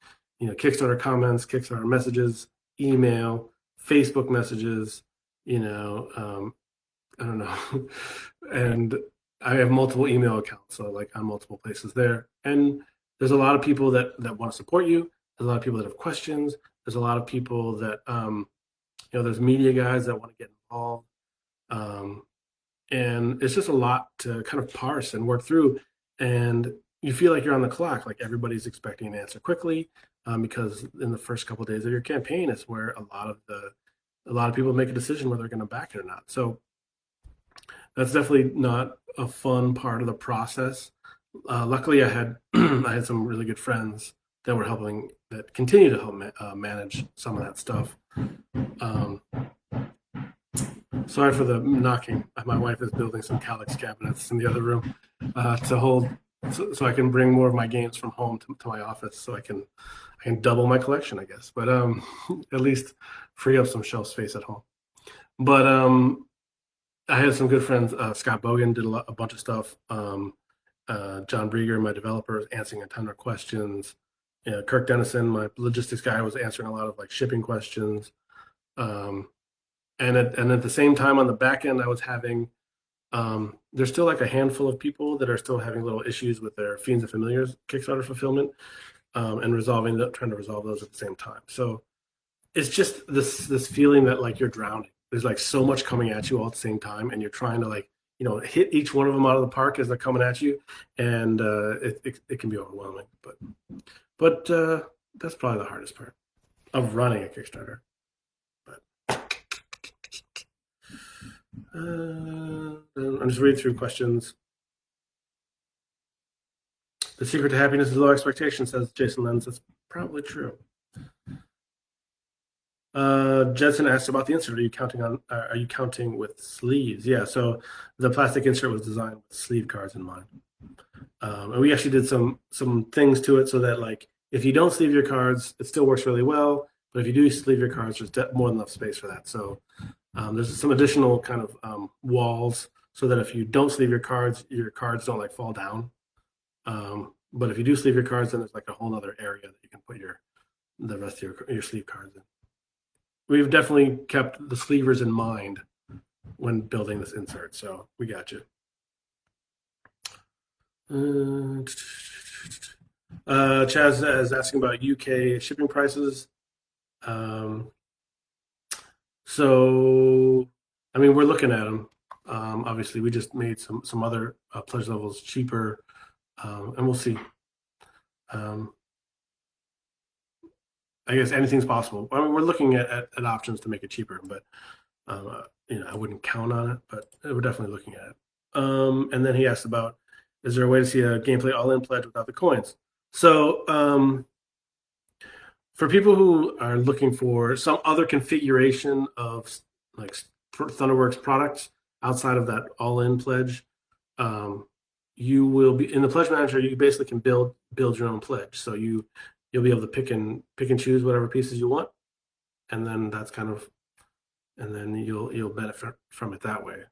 Kickstarter comments, Kickstarter messages, email, Facebook messages. I don't know, and I have multiple email accounts, so like on multiple places there. And there's a lot of people that want to support you. There's a lot of people that have questions. There's a lot of people that there's media guys that want to get involved. Um, and it's just a lot to kind of parse and work through. And you feel like you're on the clock, like everybody's expecting an answer quickly, because in the first couple of days of your campaign is where a lot of people make a decision whether they're going to back it or not. So that's definitely not a fun part of the process. Luckily, I had I had some really good friends that were helping, that continue to help manage some of that stuff. Um, Sorry for the knocking. My wife is building some Calyx cabinets in the other room to hold, so I can bring more of my games from home to my office, so I can double my collection, I guess. But at least free up some shelf space at home. But I had some good friends. Scott Bogan did a bunch of stuff. John Brieger, my developer, is answering a ton of questions. Kirk Dennison, my logistics guy, was answering a lot of like shipping questions. And at the same time, on the back end, I was having, there's still like a handful of people that are still having little issues with their Fiends and Familiars Kickstarter fulfillment, and trying to resolve those at the same time. So it's just this feeling that like you're drowning. There's like so much coming at you all at the same time, and you're trying to like, hit each one of them out of the park as they're coming at you, and it can be overwhelming. But that's probably the hardest part of running a Kickstarter. I'm just reading through questions. The secret to happiness is low expectation, says Jason Lenz. That's probably true. Jensen asked about the insert. Are you counting with sleeves? Yeah, so the plastic insert was designed with sleeve cards in mind. And we actually did some things to it so that like if you don't sleeve your cards, it still works really well. But if you do sleeve your cards, there's more than enough space for that. So there's some additional kind of walls so that if you don't sleeve your cards don't like fall down. But if you do sleeve your cards, then there's like a whole other area that you can put the rest of your sleeve cards in. We've definitely kept the sleevers in mind when building this insert, so we got you. Chaz is asking about UK shipping prices. So, I mean, we're looking at them. Obviously, we just made some other pledge levels cheaper, and we'll see. I guess anything's possible. I mean, we're looking at options to make it cheaper, but I wouldn't count on it, but we're definitely looking at it. And then he asked about, is there a way to see a gameplay all-in pledge without the coins? So for people who are looking for some other configuration of like Thunderworks products outside of that all-in pledge, you will be in the pledge manager. You basically can build your own pledge. So you'll be able to pick and choose whatever pieces you want, and then and then you'll benefit from it that way.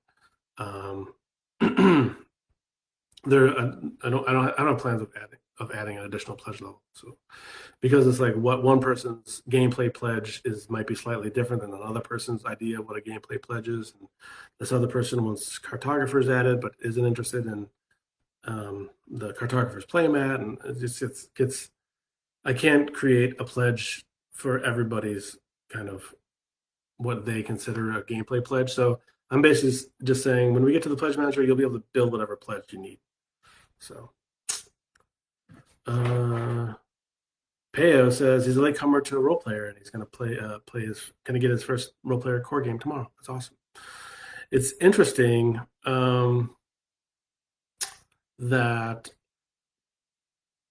I don't have plans of adding an additional pledge level. So because it's like what one person's gameplay pledge might be slightly different than another person's idea of what a gameplay pledge is, and this other person wants cartographers added but isn't interested in the cartographer's playmat, and it gets I can't create a pledge for everybody's kind of what they consider a gameplay pledge. So I'm basically just saying when we get to the pledge manager, you'll be able to build whatever pledge you need. So Peo says he's a latecomer to a role player and he's going to get his first role player core game tomorrow. That's awesome. It's interesting that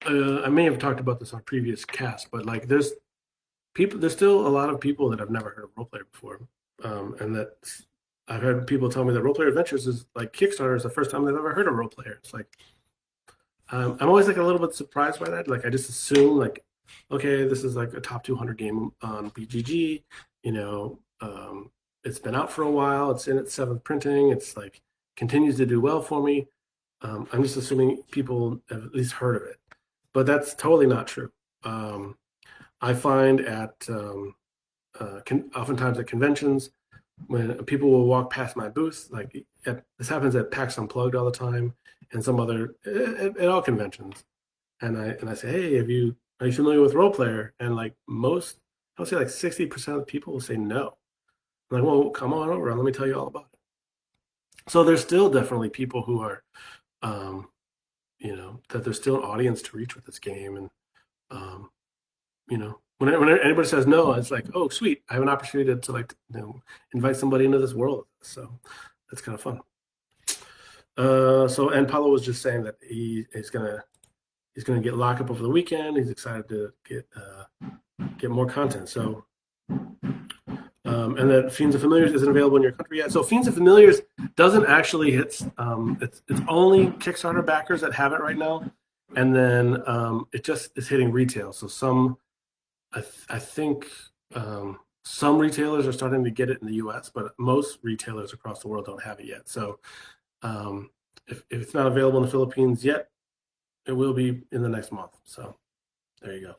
I may have talked about this on previous casts, but like there's still a lot of people that have never heard of Roll Player before, and that I've had people tell me that Roll Player Adventures is like Kickstarter is the first time they've ever heard of Roll Player. It's like I'm always like a little bit surprised by that. Like I just assume like, okay, this is like a top 200 game on BGG. it's been out for a while. It's in its seventh printing. It's like continues to do well for me. I'm just assuming people have at least heard of it, but that's totally not true. I find oftentimes at conventions when people will walk past my booth, this happens at PAX Unplugged all the time, and some other at all conventions, and I say, hey, are you familiar with Roll Player? And like most, I would say like 60% of people will say no. I'm like, well, come on over and let me tell you all about it. So there's still definitely people who are, that there's still an audience to reach with this game, and um, when anybody says no, it's like, oh, sweet, I have an opportunity to invite somebody into this world. So that's kind of fun. And Paulo was just saying that he's gonna get lockup over the weekend. He's excited to get more content. So, and that Fiends of Familiars isn't available in your country yet. So Fiends of Familiars doesn't actually hit. It's only Kickstarter backers that have it right now, and then it just is hitting retail. So I think some retailers are starting to get it in the U.S., but most retailers across the world don't have it yet. So if it's not available in the Philippines yet, it will be in the next month. So there you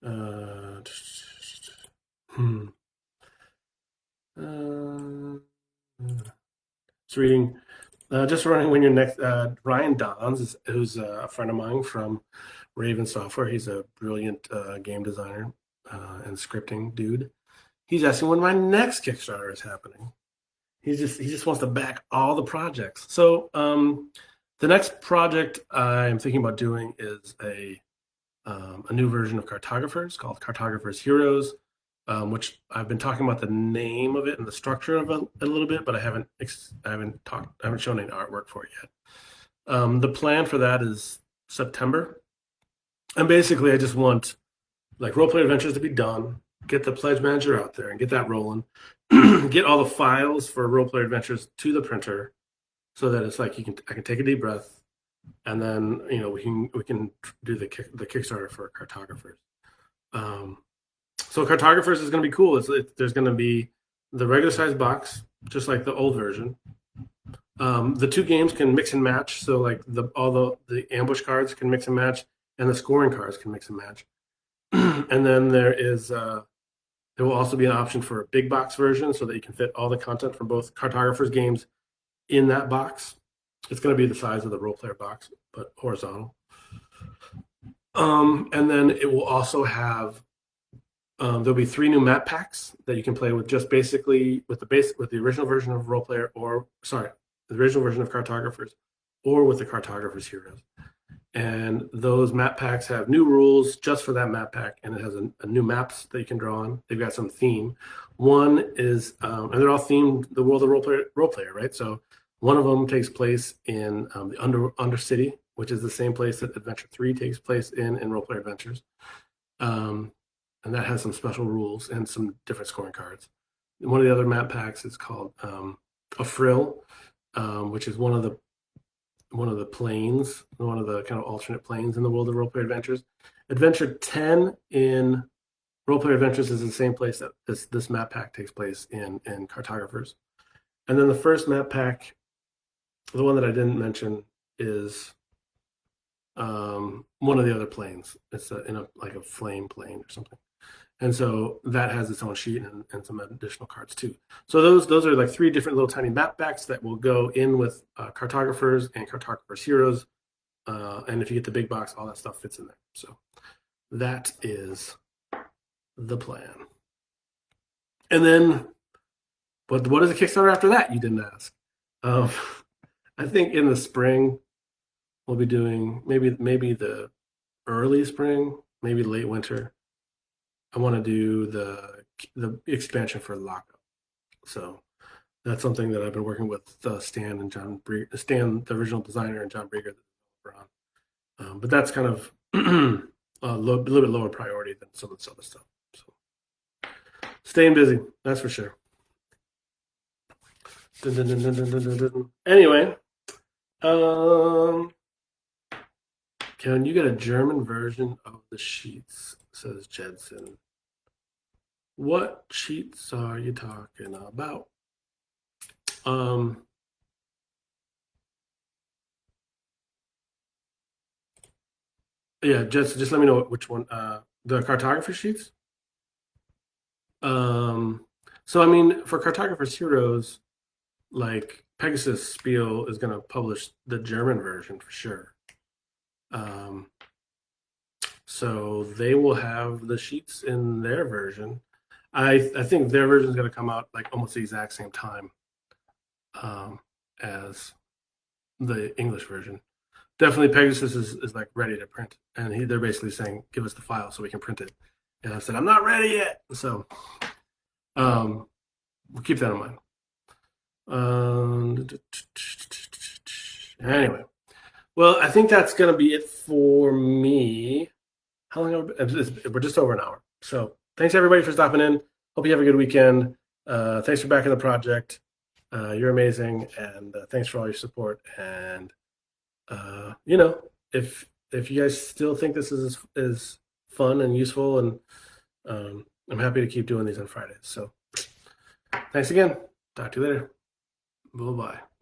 go. Just reading. Just running when you're next. Ryan Dons, who's a friend of mine from Raven Software. He's a brilliant game designer and scripting dude. He's asking when my next Kickstarter is happening. He just wants to back all the projects. So the next project I'm thinking about doing is a new version of Cartographers called Cartographers Heroes, which I've been talking about the name of it and the structure of it a little bit, but I haven't shown any artwork for it yet. The plan for that is September, and basically I just want like Role Player Adventures to be done, get the pledge manager out there and get that rolling, get all the files for Role Player Adventures to the printer, so that it's like I can take a deep breath, and then we can do the Kickstarter for Cartographers. So Cartographers is going to be cool. There's going to be the regular size box, just like the old version. The two games can mix and match. So like all the ambush cards can mix and match, and the scoring cards can mix and match. And then there will also be an option for a big box version, so that you can fit all the content from both Cartographers games in that box. It's going to be the size of the Roll Player box, but horizontal. And then it will also have there'll be 3 new map packs that you can play with, just basically with the original version of Roll Player, the original version of Cartographers, or with the Cartographers Heroes. And those map packs have new rules just for that map pack, and it has a new maps that you can draw on. They've got some theme. One is, and they're all themed the world of Roll Player, right? So one of them takes place in the Undercity, which is the same place that Adventure 3 takes place in Roll Player Adventures. And that has some special rules and some different scoring cards. And one of the other map packs is called a Frill, which is one of the planes, one of the kind of alternate planes in the world of Role Player Adventures. Adventure 10 in Role Player Adventures is the same place that this map pack takes place in Cartographers. And then the first map pack, the one that I didn't mention, is one of the other planes. It's like a flame plane or something. And so that has its own sheet and some additional cards too. So those are like 3 different little tiny map packs that will go in with Cartographers and Cartographers Heroes. And if you get the big box, all that stuff fits in there. So that is the plan. And then, but what is a Kickstarter after that? You didn't ask. I think in the spring we'll be doing maybe the early spring, maybe late winter. I want to do the expansion for Lockup. So that's something that I've been working with Stan and John Brieger, Stan, the original designer, and John Brieger on. But that's kind of a little bit lower priority than some of this other stuff. So staying busy, that's for sure. Anyway, Kevin, you get a German version of the sheets, says Jedson. What cheats are you talking about? Um, yeah, just let me know which one. The cartographer sheets. Um, so I mean, for cartographers heroes, like Pegasus Spiel is going to publish the German version for sure. Um, so they will have the sheets in their version. I think their version is going to come out like almost the exact same time as the English version. Definitely Pegasus is like ready to print, and they're basically saying, "Give us the file so we can print it." And I said, "I'm not ready yet." So we'll keep that in mind. Anyway, well, I think that's gonna be it for me. How long? We're just over an hour. So thanks everybody for stopping in. Hope you have a good weekend. Thanks for backing the project. You're amazing, and thanks for all your support. And you know, if you guys still think this is fun and useful, and I'm happy to keep doing these on Fridays. So thanks again. Talk to you later. Bye bye.